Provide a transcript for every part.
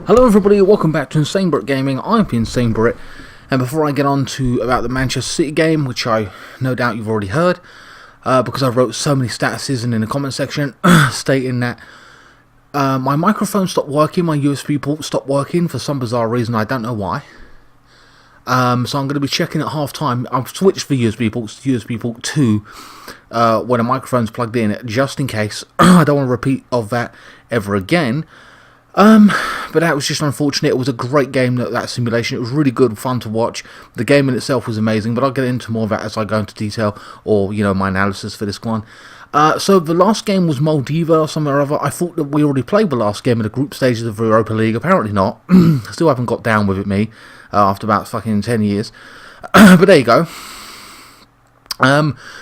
Hello everybody, welcome back to INSANEBRIT Gaming. I'm INSANEBRIT, and before I get on to about the Manchester City game, which I no doubt you've already heard, because I wrote so many statuses in the comment section stating that my microphone stopped working, my USB port stopped working for some bizarre reason, I don't know why. So I'm going to be checking at half time. I've switched the USB port to USB port 2 when a microphone's plugged in, just in case. I don't want to repeat of that ever again. But that was just unfortunate. It was a great game, that simulation. It was really good, fun to watch. The game in itself was amazing, but I'll get into more of that as I go into detail, or, you know, my analysis for this one. So the last game was Maldiva or somewhere or other. I thought that we already played the last game in the group stages of the Europa League. Apparently not. Still haven't got down with it, me, after about fucking 10 years. But there you go.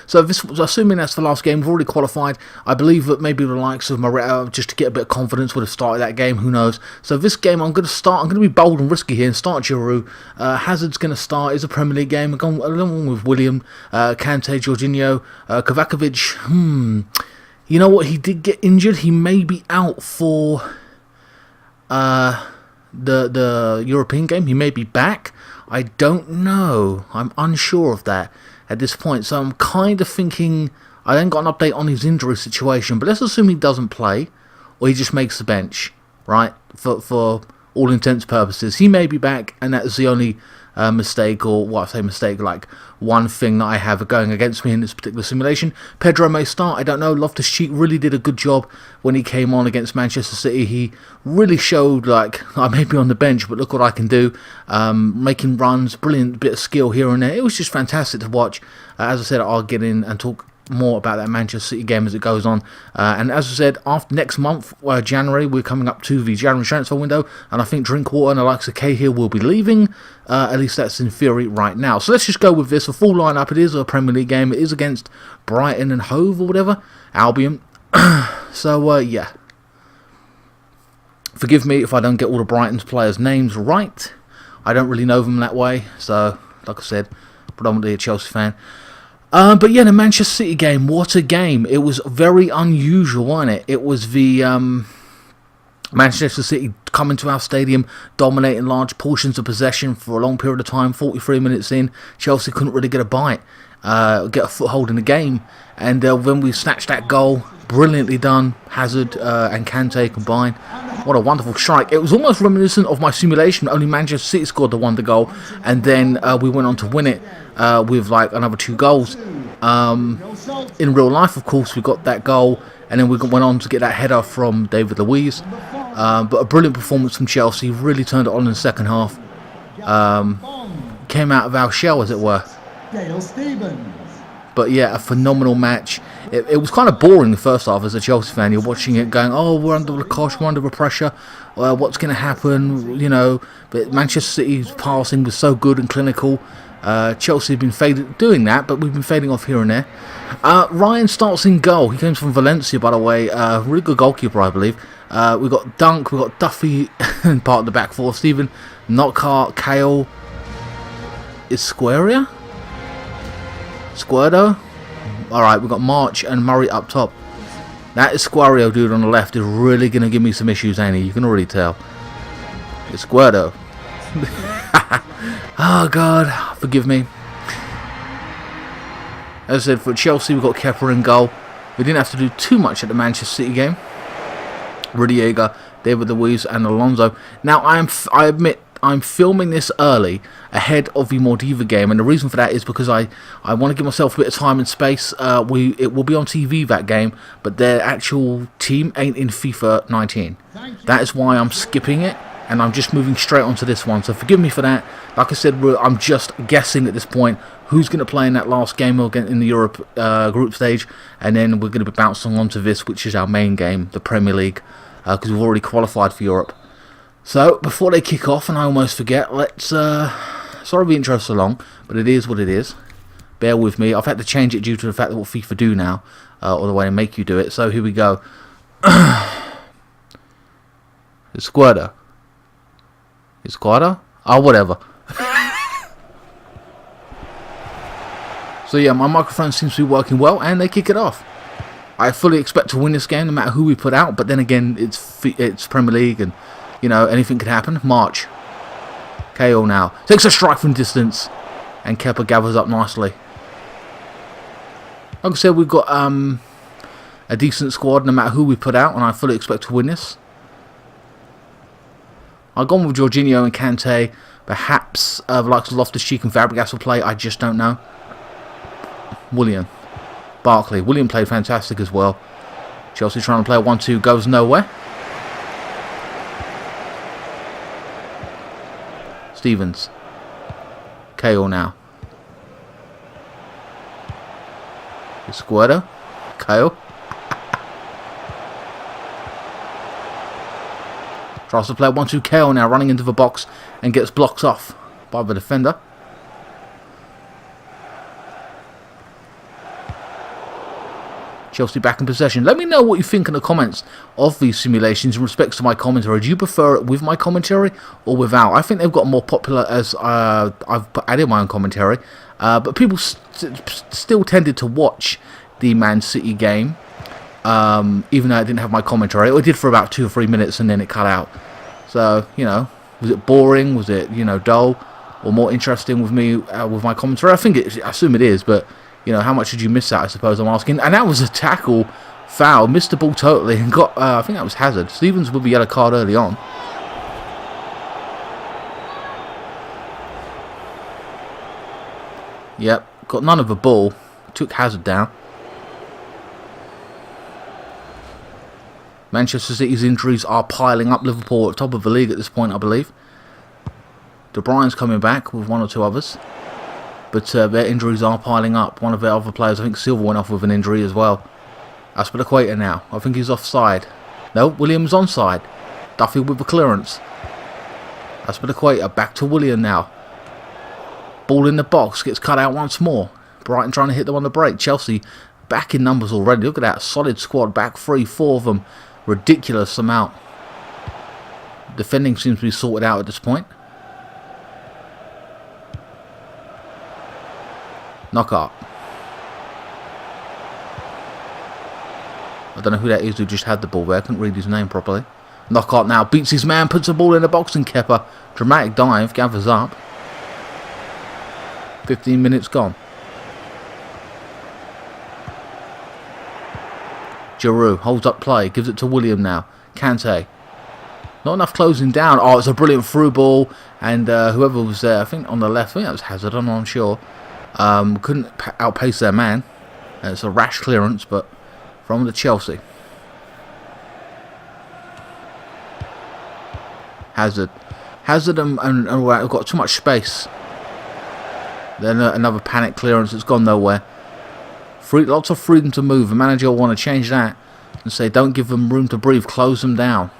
So this, assuming that's the last game, we've already qualified. I believe that maybe the likes of Moretta, just to get a bit of confidence, would have started that game, who knows. So this game, I'm going to be bold and risky here and start Giroud. Hazard's going to start. It's a Premier League game. I've gone along with William, Kante, Jorginho, Kovacic. You know what, he did get injured. He may be out for the European game. He may be back. I don't know. I'm unsure of that at this point, so I'm kind of thinking I ain't got an update on his injury situation, but let's assume he doesn't play, or he just makes the bench, right, for all intents and purposes. He may be back, and that's the only mistake, or what I say mistake, like one thing that I have going against me in this particular simulation. Pedro may start, I don't know. Loftus-Cheek really did a good job when he came on against Manchester City. He really showed, like, I may be on the bench, but look what I can do. Making runs, brilliant bit of skill here and there. It was just fantastic to watch. As I said, I'll get in and talk more about that Manchester City game as it goes on. And as I said, after next month, January, we're coming up to the January transfer window, and I think Drinkwater and the likes of Cahill will be leaving. At least that's in theory right now. So let's just go with this. A full lineup. It is a Premier League game. It is against Brighton and Hove or whatever, Albion. So yeah, forgive me if I don't get all the Brighton's players' names right. I don't really know them that way. So, like I said, predominantly a Chelsea fan. But yeah, the Manchester City game, what a game. It was very unusual, wasn't it? It was the Manchester City coming to our stadium, dominating large portions of possession for a long period of time. 43 minutes in, Chelsea couldn't really get a bite, get a foothold in the game. And when we snatched that goal, brilliantly done, Hazard and Kante combined. What a wonderful strike. It was almost reminiscent of my simulation. Only Manchester City scored the wonder goal, and then we went on to win it with like another 2 goals. In real life, of course, we got that goal, and then we went on to get that header from David Luiz. But a brilliant performance from Chelsea. Really turned it on in the second half. Came out of our shell, as it were. But yeah, a phenomenal match. It was kind of boring the first half as a Chelsea fan. You're watching it going, oh, we're under the cosh, we're under the pressure. What's going to happen? You know, but Manchester City's passing was so good and clinical. Chelsea have been doing that, but we've been fading off here and there. Ryan starts in goal. He comes from Valencia, by the way. Really good goalkeeper, I believe. We've got Dunk, we've got Duffy, and part of the back four. Stephen, Knockhart, Kale, Squardo. Alright, we've got March and Murray up top. That Esquario dude on the left is really going to give me some issues, ain't he? You can already tell. Esquardo. Oh God, forgive me. As I said, for Chelsea, we've got Kepa in goal. We didn't have to do too much at the Manchester City game. Rudiger, David Luiz, and Alonso. Now, I admit, I'm filming this early, ahead of the Maldiva game, and the reason for that is because I want to give myself a bit of time and space. It will be on TV, that game, but their actual team ain't in FIFA 19. That is why I'm skipping it, and I'm just moving straight onto this one, so forgive me for that. Like I said, I'm just guessing at this point who's going to play in that last game in the Europe group stage, and then we're going to be bouncing on to this, which is our main game, the Premier League, because we've already qualified for Europe. So, before they kick off, and I almost forget, let's, sorry the intro's so long, but it is what it is. Bear with me. I've had to change it due to the fact that what FIFA do now, or the way they make you do it. So, here we go. Esquardo. Oh, whatever. So, yeah, my microphone seems to be working well, and they kick it off. I fully expect to win this game no matter who we put out, but then again, it's Premier League and, you know, anything could happen. March. KO now. Takes a strike from distance, and Kepa gathers up nicely. Like I said, we've got a decent squad no matter who we put out, and I fully expect to win this. I've gone with Jorginho and Kante. Perhaps the likes of Loftus-Cheek and Fabregas will play. I just don't know. Willian. Barkley. Willian played fantastic as well. Chelsea trying to play a 1-2. Goes nowhere. Stevens. KO now. Escuero. KO. Tries to play 1-2. KO now, running into the box and gets blocked off by the defender. Chelsea back in possession. Let me know what you think in the comments of these simulations in respect to my commentary. Do you prefer it with my commentary or without? I think they've got more popular as I've added my own commentary. But people still tended to watch the Man City game, even though I didn't have my commentary. It did for about 2 or 3 minutes and then it cut out. So, you know, was it boring? Was it, you know, dull? Or more interesting with me, with my commentary? I assume it is, but... You know, how much did you miss that, I suppose I'm asking. And that was a tackle foul. Missed the ball totally and got, I think that was Hazard. Stevens with a yellow card early on. Yep, got none of the ball. Took Hazard down. Manchester City's injuries are piling up. Liverpool at top of the league at this point, I believe. De Bruyne's coming back with 1 or 2 others. But their injuries are piling up. One of their other players, I think Silva, went off with an injury as well. Aspilicueta now. I think he's offside. No, Williams onside. Duffy with the clearance. Aspilicueta back to William now. Ball in the box. Gets cut out once more. Brighton trying to hit them on the break. Chelsea back in numbers already. Look at that. Solid squad. Back 3, 4 of them. Ridiculous amount. Defending seems to be sorted out at this point. Knockout. I don't know who that is who just had the ball there. I couldn't read his name properly. Knockout now. Beats his man. Puts the ball in the box and Kepa. Dramatic dive. Gathers up. 15 minutes gone. Giroud holds up play. Gives it to William now. Kante. Not enough closing down. Oh, it's a brilliant through ball. And whoever was there, I think on the left, I think that was Hazard. I'm not sure. Couldn't outpace their man. It's a rash clearance, but from the Chelsea. Hazard and have got too much space. Then another panic clearance that's gone nowhere. Lots of freedom to move. The manager will want to change that and say don't give them room to breathe, close them down.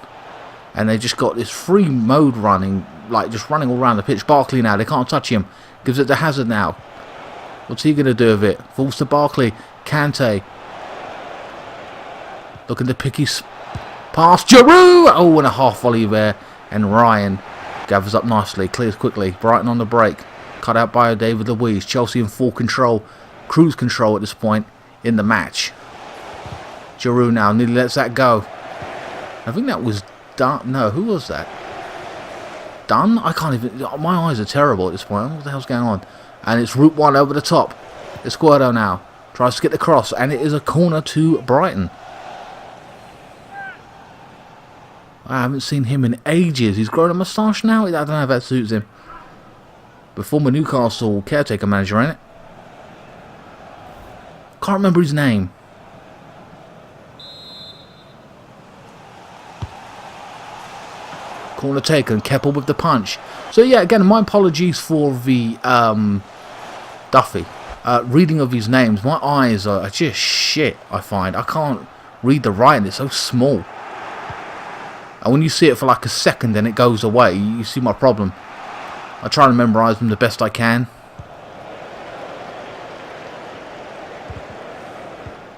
And they just got this free mode running, like just running all around the pitch. Barkley now, they can't touch him. Gives it to Hazard now. What's he going to do with it? Falls to Barkley. Kante. Looking to pick his pass. Giroud! Oh, and a half volley there. And Ryan gathers up nicely. Clears quickly. Brighton on the break. Cut out by David Luiz. Chelsea in full control. Cruise control at this point in the match. Giroud now nearly lets that go. I think that was done. No, who was that? Done? I can't even... My eyes are terrible at this point. What the hell's going on? And it's Route 1 over the top. Escuero now tries to get the cross, and it is a corner to Brighton. I haven't seen him in ages. He's grown a moustache now. I don't know if that suits him. The former Newcastle caretaker manager, ain't it? Can't remember his name. Corner taken. Kepa with the punch. So yeah, again, my apologies for the Duffy. Reading of his names, my eyes are just shit, I find. I can't read the writing, it's so small. And when you see it for like a second and it goes away, you see my problem. I try to memorise them the best I can.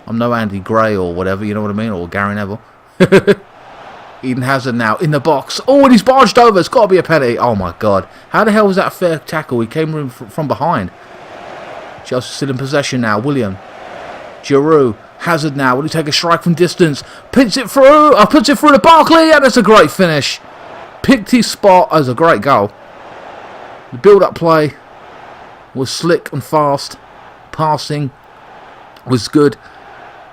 I'm no Andy Gray or whatever, you know what I mean? Or Gary Neville. Eden Hazard now in the box. Oh, and he's barged over. It's got to be a penalty. Oh, my God. How the hell was that a fair tackle? He came in from behind. Chelsea still in possession now. William. Giroud. Hazard now. Will he take a strike from distance? Puts it through. Puts it through to Barkley. And it's a great finish. Picked his spot. As a great goal. The build-up play was slick and fast. Passing was good.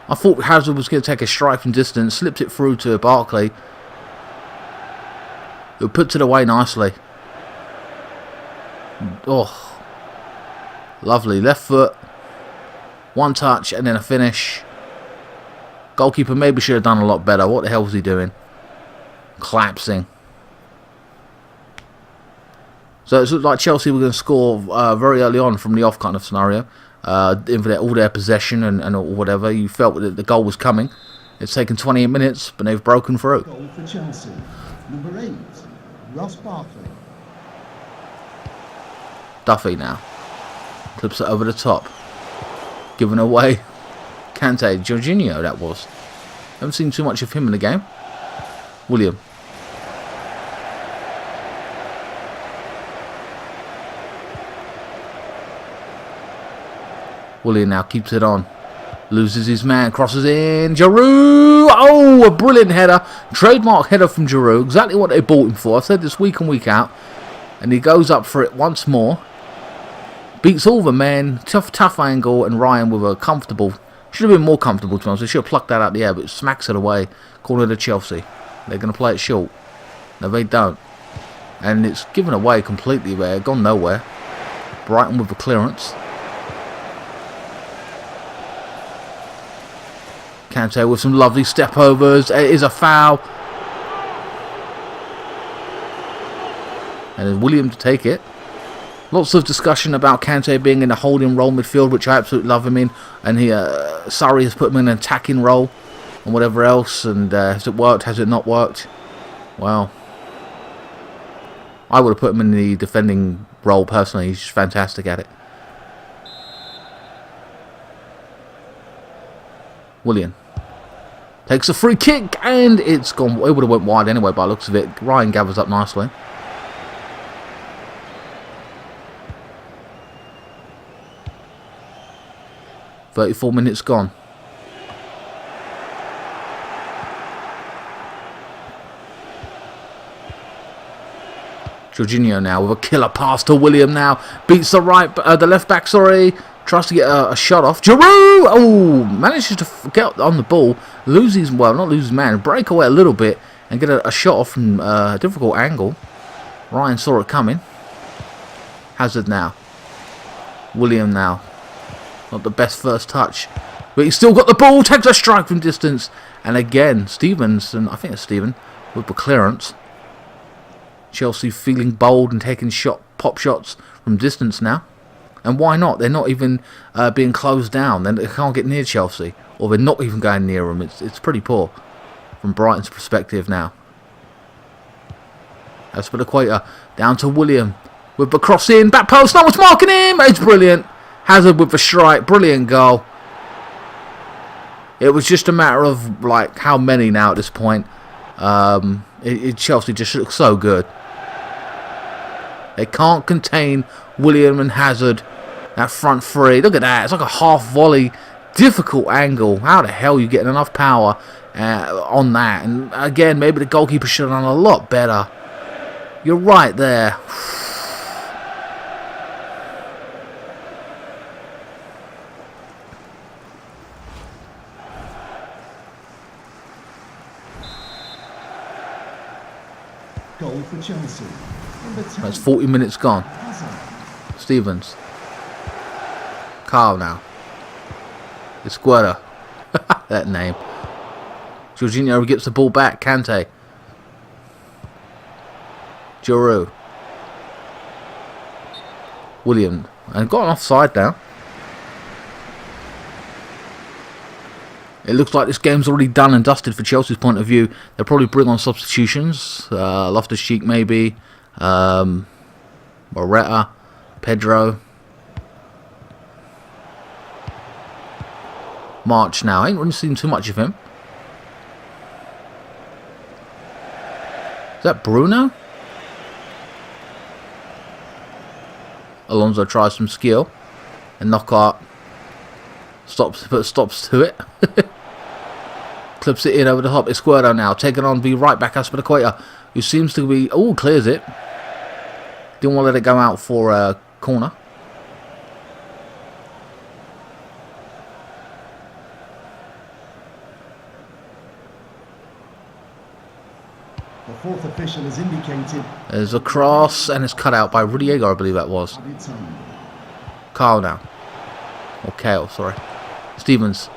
I thought Hazard was going to take a strike from distance. Slipped it through to Barkley, who puts it away nicely. Oh, lovely. Left foot. One touch and then a finish. Goalkeeper maybe should have done a lot better. What the hell was he doing? Collapsing. So it looked like Chelsea were going to score very early on from the off kind of scenario. In all their possession and whatever. You felt that the goal was coming. It's taken 28 minutes, but they've broken through. Goal for Chelsea. Number 8, Ross Barkley. Duffy now. Clips it over the top. Given away. Kante. Jorginho, that was. Haven't seen too much of him in the game. William. William now keeps it on. Loses his man. Crosses in. Giroud. Oh, a brilliant header. Trademark header from Giroud. Exactly what they bought him for. I've said this week in, week out. And he goes up for it once more. Beats all the men. Tough angle. And Ryan with a comfortable... Should have been more comfortable, to be honest. They should have plucked that out of the air, but smacks it away. Corner to Chelsea. They're going to play it short. No, they don't. And it's given away completely there. Gone nowhere. Brighton with the clearance. Kante with some lovely step overs. It is a foul. And then William to take it. Lots of discussion about Kante being in a holding role midfield, which I absolutely love him in. And Sarri has put him in an attacking role and whatever else. And has it worked? Has it not worked? Well, I would have put him in the defending role personally. He's just fantastic at it. William takes a free kick and it's gone. It would have went wide anyway by the looks of it. Ryan gathers up nicely. "34 minutes gone. Jorginho now with a killer pass to William now. Beats the left back, sorry. Tries to get a shot off. Giroud! Oh, manages to get on the ball. Not loses man. Break away a little bit and get a shot off from a difficult angle. Ryan saw it coming. Hazard now. William now. Not the best first touch. But he's still got the ball. Takes a strike from distance. And again, Stevenson, I think it's Steven, with the clearance. Chelsea feeling bold and taking pop shots from distance now. And why not? They're not even being closed down. They can't get near Chelsea. Or they're not even going near them. It's pretty poor from Brighton's perspective now. As for the equator, down to William. With the cross in. Back post. No one's marking him. It's brilliant. Hazard with the strike. Brilliant goal. It was just a matter of like how many now at this point. Chelsea just looks so good. They can't contain William and Hazard. That front three. Look at that. It's like a half volley. Difficult angle. How the hell are you getting enough power on that? And again, maybe the goalkeeper should have done a lot better. You're right there. Goal for Chelsea. Number 10. That's 40 minutes gone. Stevens. Carl now. Esquerda. That name. Jorginho gets the ball back. Kante. Giroud. William. And got an offside now. It looks like this game's already done and dusted for Chelsea's point of view. They'll probably bring on substitutions. Loftus-Cheek maybe. Morata. Pedro. March now. I ain't really seen too much of him. Is that Bruno? Alonso tries some skill. And knock out. Put stops to it. Clips it in over the top. Esquerdo now taking on the right back Aspilicueta, who seems to be... Oh, clears it. Didn't want to let it go out for a corner. The fourth official has indicated. There's a cross, and it's cut out by Rudiego, I believe that was. Kyle now. Or Kale, sorry. Stevens.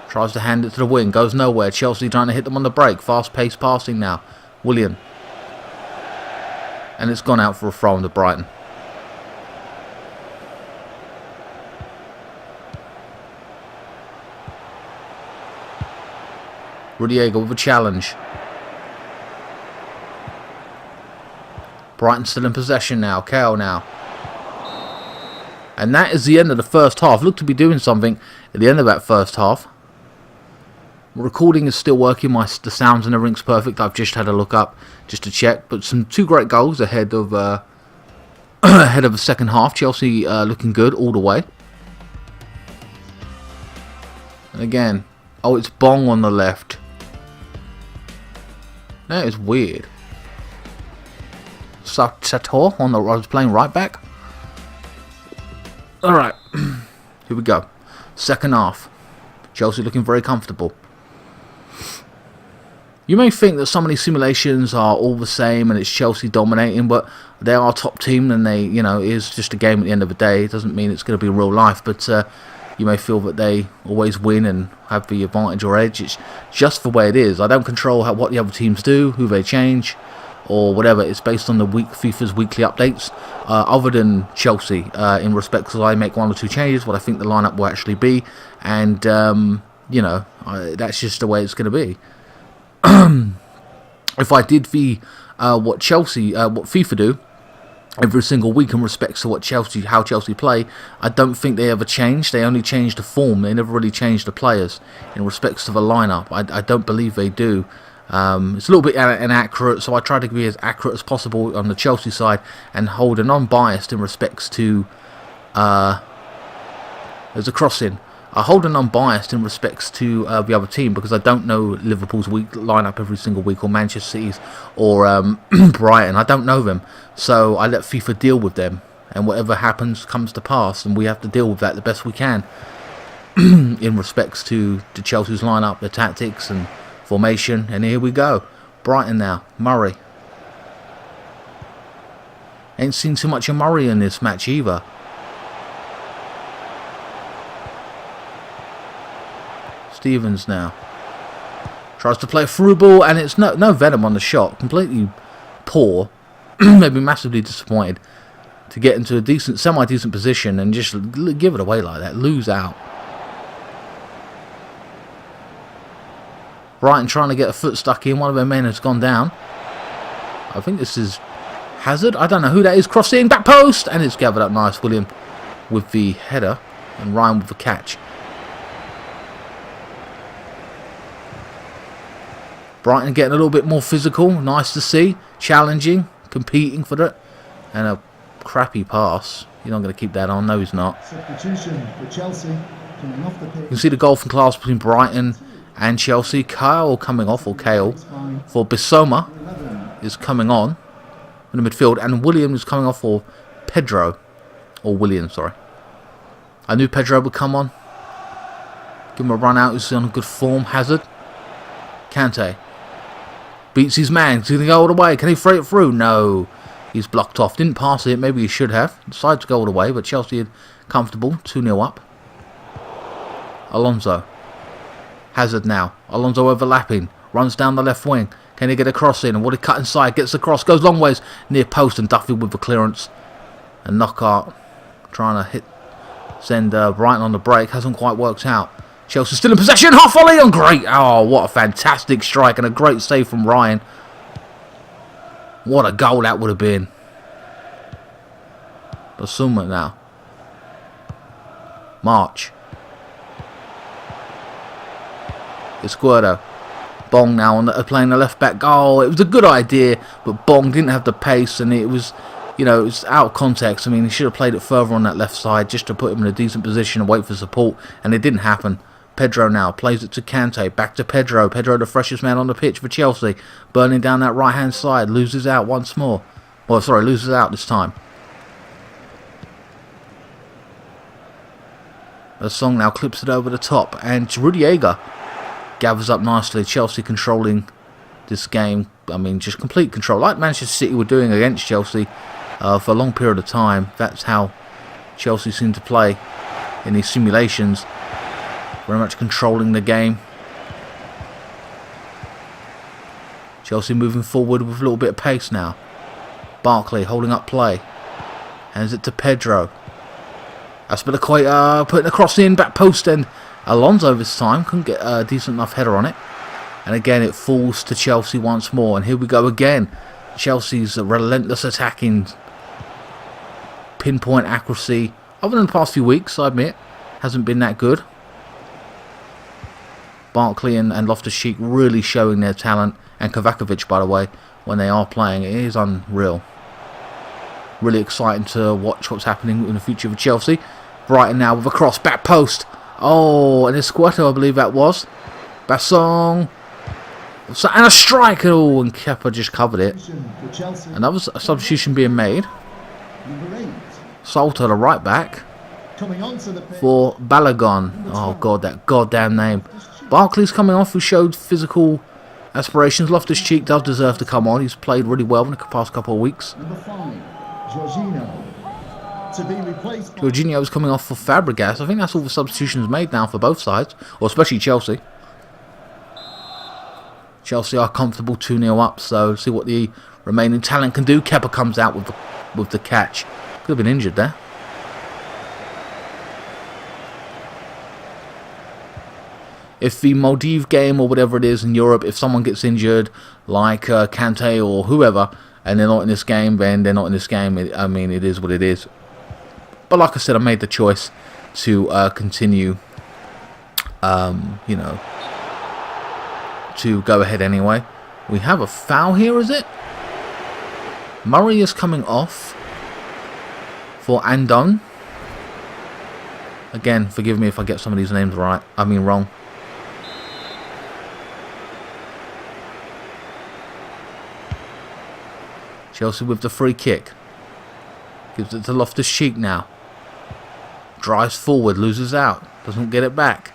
Tries to hand it to the wing. Goes nowhere. Chelsea trying to hit them on the break. Fast-paced passing now. Willian. And it's gone out for a throw into Brighton. Rudiego with a challenge. Brighton still in possession now. Kale now. And that is the end of the first half. Looked to be doing something at the end of that first half. Recording is still working. The sounds and everything's perfect. I've just had a look up just to check. But two great goals ahead of ahead of the second half. Chelsea looking good all the way. And again, oh, it's Bong on the left. That is weird. Sator on the... I was playing right back. Alright, here we go. Second half. Chelsea looking very comfortable. You may think that some of these simulations are all the same and it's Chelsea dominating, but they are a top team and they, you know, it is just a game at the end of the day. It doesn't mean it's going to be real life, but you may feel that they always win and have the advantage or edge. It's just the way it is. I don't control what the other teams do, who they change, or whatever. It's based on the FIFA's weekly updates. Other than Chelsea, in respect, because I make one or two changes, what I think the lineup will actually be, and you know, that's just the way it's going to be. If I did what FIFA do every single week in respects to how Chelsea play, I don't think they ever changed. They only changed the form. They never really changed the players in respects to the lineup. I don't believe they do. It's a little bit inaccurate, so I try to be as accurate as possible on the Chelsea side and hold an unbiased in respects to there's a crossing. I hold an unbiased in respects to the other team because I don't know Liverpool's lineup every single week, or Manchester City's, or Brighton. I don't know them, so I let FIFA deal with them, and whatever happens comes to pass, and we have to deal with that the best we can in respects to Chelsea's lineup, the tactics and formation. And here we go. Brighton now. Murray. Ain't seen too much of Murray in this match either. Stevens now. Tries to play a through ball, and it's no venom on the shot. Completely poor. Maybe massively disappointed to get into a semi-decent position and just give it away like that. Lose out. Brighton trying to get a foot stuck in. One of their men has gone down. I think this is Hazard. I don't know who that is. Crossing, back post, and it's gathered up nice. William with the header and Ryan with the catch. Brighton getting a little bit more physical. Nice to see. Challenging. Competing for it. And a crappy pass. You're not going to keep that on. No, he's not. Substitution for Chelsea coming off the pitch. You can see the goal from class between Brighton and Chelsea. Kyle coming off, or Kale, for Bissoma is coming on in the midfield. And William is coming off for Pedro. Or William, sorry. I knew Pedro would come on. Give him a run out. He's on good form. Hazard. Kante. Beats his man. He's going to go all the way. Can he throw it through? No. He's blocked off. Didn't pass it. Maybe he should have. Decided to go all the way. But Chelsea are comfortable. 2-0 up. Alonso. Hazard now. Alonso overlapping. Runs down the left wing. Can he get a cross in? And what he cut inside. Gets the cross. Goes long ways. Near post. And Duffy with the clearance. And Knockout. Trying to send Brighton on the break. Hasn't quite worked out. Chelsea still in possession. Half volley and great. Oh, what a fantastic strike and a great save from Ryan. What a goal that would have been. Basuma now. March. Esquerdo. Bong now playing the left back. Oh, it was a good idea, but Bong didn't have the pace, and it was you know, it's out of context. I mean, he should have played it further on that left side just to put him in a decent position and wait for support, and it didn't happen. Pedro now plays it to Kante, back to Pedro. Pedro, the freshest man on the pitch for Chelsea, burning down that right-hand side, loses out once more. Well, sorry, loses out this time. The song now clips it over the top, and Rudiger gathers up nicely. Chelsea controlling this game. I mean, just complete control, like Manchester City were doing against Chelsea for a long period of time. That's how Chelsea seem to play in these simulations. Very much controlling the game. Chelsea moving forward with a little bit of pace now. Barkley holding up play. Hands it to Pedro. Aspilicueta putting a cross in, back post, and Alonso this time couldn't get a decent enough header on it. And again it falls to Chelsea once more, and here we go again. Chelsea's relentless attacking, pinpoint accuracy, other than the past few weeks, I admit, hasn't been that good. Barkley and Loftus-Cheek really showing their talent, and Kovacevic, by the way, when they are playing, it is unreal. Really exciting to watch what's happening in the future of Chelsea. Brighton now with a cross, back post. Oh, and Esquerto, I believe that was. Bassong. And a strike. Oh, and Kepa just covered it. Another substitution being made. Salter, the right back, for Balogun. Oh, God, that goddamn name. Barkley's coming off, who showed physical aspirations. Loftus-Cheek does deserve to come on. He's played really well in the past couple of weeks. Jorginho's coming off for Fabregas. I think that's all the substitutions made now for both sides, or especially Chelsea. Chelsea are comfortable 2-0 up, so see what the remaining talent can do. Kepa comes out with the catch. Could have been injured there. If the Maldives game or whatever it is in Europe, if someone gets injured, like Kante or whoever, and they're not in this game, then they're not in this game. I mean, it is what it is. But like I said, I made the choice to continue, you know, to go ahead anyway. We have a foul here, is it? Murray is coming off for Andon. Again, forgive me if I get some of these names right. I mean wrong. Chelsea with the free kick. Gives it to Loftus-Cheek now. Drives forward, loses out. Doesn't get it back.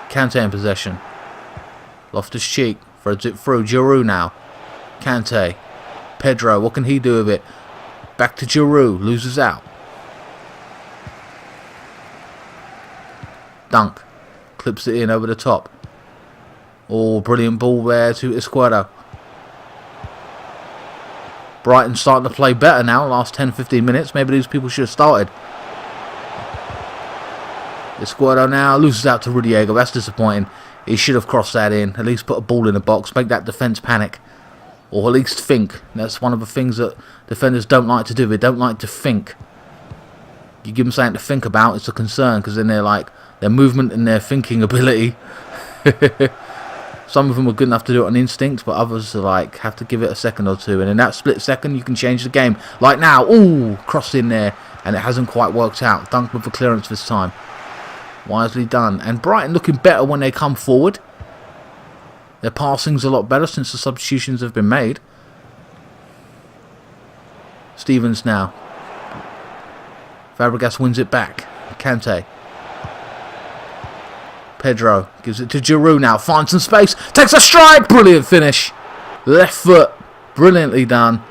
Kante in possession. Loftus-Cheek throws it through. Giroud now. Kante. Pedro, what can he do with it? Back to Giroud, loses out. Dunk. Clips it in over the top. Oh, brilliant ball there to Esquerto. Brighton starting to play better now, last 10-15 minutes. Maybe these people should have started. Esquerto now loses out to Rudiger. That's disappointing. He should have crossed that in. At least put a ball in the box. Make that defence panic. Or at least think. That's one of the things that defenders don't like to do. They don't like to think. You give them something to think about, it's a concern. Because then they're like, their movement and their thinking ability. Some of them are good enough to do it on instinct, but others are like, have to give it a second or two. And in that split second, you can change the game. Like now, ooh, crossed in there. And it hasn't quite worked out. Dunked with the clearance this time. Wisely done. And Brighton looking better when they come forward. Their passing's a lot better since the substitutions have been made. Stevens now. Fabregas wins it back. Kante. Pedro gives it to Giroud now. Finds some space. Takes a strike. Brilliant finish. Left foot. Brilliantly done.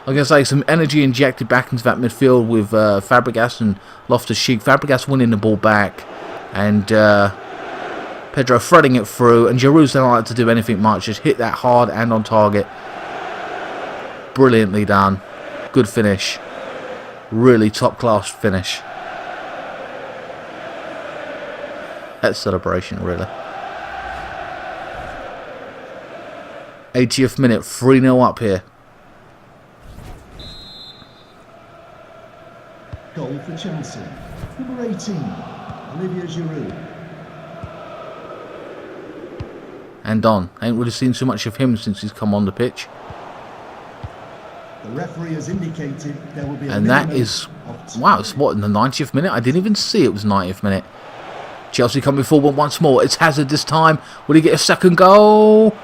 I'm going to say some energy injected back into that midfield with Fabregas and Loftus-Cheek. Fabregas winning the ball back. And Pedro threading it through. And Giroud's don't like to do anything much. Just hit that hard and on target. Brilliantly done. Good finish. Really top class finish. That celebration, really. 80th minute, 3-0 up here. Goal for Chelsea. Number 18, Olivier Giroud. and Don. Ain't really seen too much of him since he's come on the pitch. The referee has indicated there will be a And that is, wow, it's what, in the 90th minute? I didn't even see it was 90th minute. Chelsea coming forward once more. It's Hazard this time. Will he get a second goal?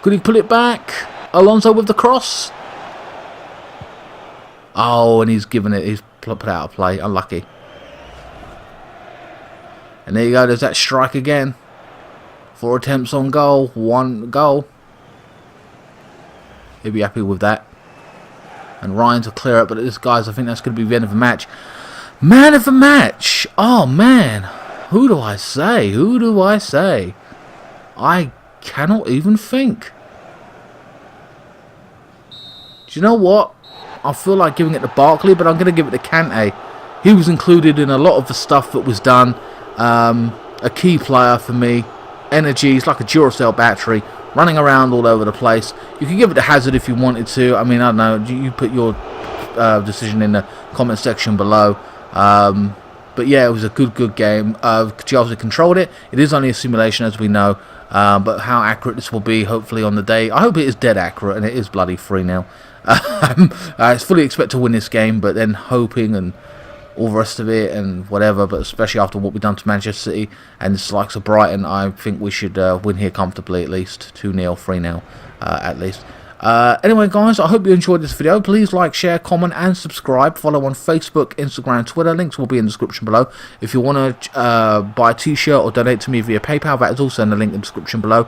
Could he pull it back? Alonso with the cross. Oh, and he's given it. He's put out of play. Unlucky. And there you go. There's that strike again. 4 attempts on goal. 1 goal. He'll be happy with that. And Ryan to clear it. But this, guys, I think that's going to be the end of the match. Man of the match. Oh, man. Who do I say? Who do I say? I cannot even think. Do you know what? I feel like giving it to Barkley, but I'm going to give it to Kante. He was included in a lot of the stuff that was done. A key player for me. Energy, he's like a Duracell battery, running around all over the place. You can give it to Hazard if you wanted to. I mean, I don't know. You put your decision in the comment section below. But yeah, it was a good game. Chelsea controlled it. It is only a simulation, as we know. But how accurate this will be, hopefully, on the day. I hope it is dead accurate, and it is bloody 3-0. I fully expect to win this game, but then hoping and all the rest of it and whatever. But especially after what we've done to Manchester City and the likes of Brighton, I think we should win here comfortably, at least 2-0, 3-0 at least. Anyway, guys, I hope you enjoyed this video. Please like, share, comment, and subscribe. Follow on Facebook, Instagram, Twitter. Links will be in the description below. If you want to buy a t-shirt or donate to me via PayPal, that is also in the link in the description below.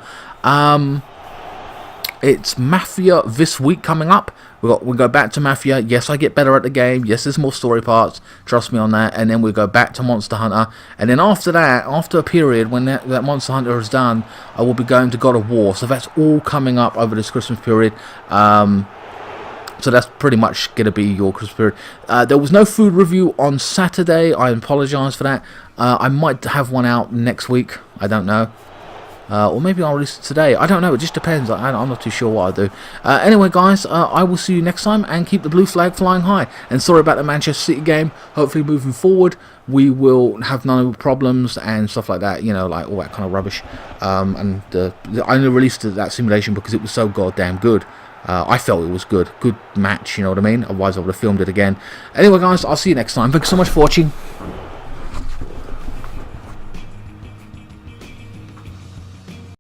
It's Mafia this week coming up. We go back to Mafia. Yes, I get better at the game. Yes, there's more story parts. Trust me on that. And then we go back to Monster Hunter. And then after that, after a period when that Monster Hunter is done, I will be going to God of War. So that's all coming up over this Christmas period. So that's pretty much going to be your Christmas period. There was no food review on Saturday. I apologise for that. I might have one out next week. I don't know. Or maybe I'll release it today. I don't know. It just depends. I'm not too sure what I'll do. Anyway, guys, I will see you next time. And keep the blue flag flying high. And sorry about the Manchester City game. Hopefully, moving forward, we will have no problems and stuff like that. You know, like all that kind of rubbish. I only released that simulation because it was so goddamn good. I felt it was good. Good match, you know what I mean? Otherwise, I would have filmed it again. Anyway, guys, I'll see you next time. Thanks so much for watching.